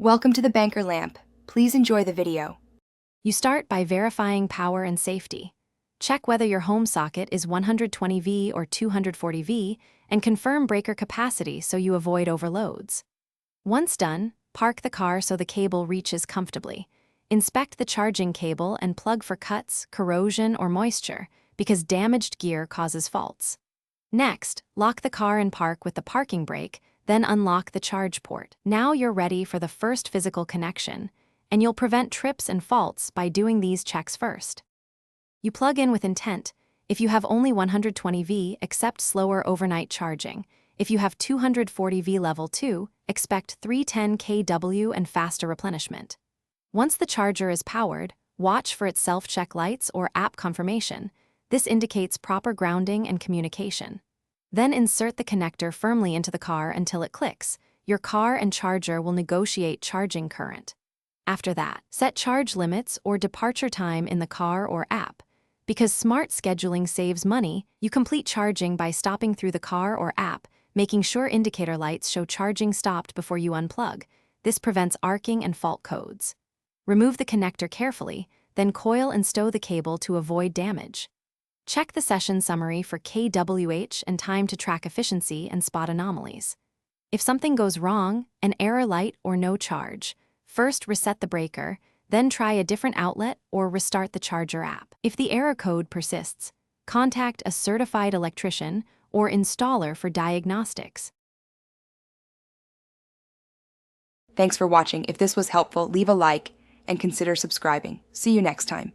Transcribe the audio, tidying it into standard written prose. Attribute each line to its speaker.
Speaker 1: Welcome to the Banker Lamp. Please enjoy the video.
Speaker 2: You start by verifying power and safety. Check whether your home socket is 120V or 240V and confirm breaker capacity so you avoid overloads. Once done, park the car so the cable reaches comfortably. Inspect the charging cable and plug for cuts, corrosion, or moisture, because damaged gear causes faults. Next, lock the car in park with the parking brake, then unlock the charge port. Now you're ready for the first physical connection, and you'll prevent trips and faults by doing these checks first. You plug in with intent. If you have only 120V, accept slower overnight charging. If you have 240V level 2, expect 310 kW and faster replenishment. Once the charger is powered, watch for its self-check lights or app confirmation. This indicates proper grounding and communication. Then insert the connector firmly into the car until it clicks. Your car and charger will negotiate charging current. After that, set charge limits or departure time in the car or app. Because smart scheduling saves money, you complete charging by stopping through the car or app, making sure indicator lights show charging stopped before you unplug. This prevents arcing and fault codes. Remove the connector carefully, then coil and stow the cable to avoid damage. Check the session summary for kWh and time to track efficiency and spot anomalies. If something goes wrong, an error light or no charge, first reset the breaker, then try a different outlet or restart the charger app. If the error code persists, contact a certified electrician or installer for diagnostics.
Speaker 1: Thanks for watching. If this was helpful, leave a like and consider subscribing. See you next time.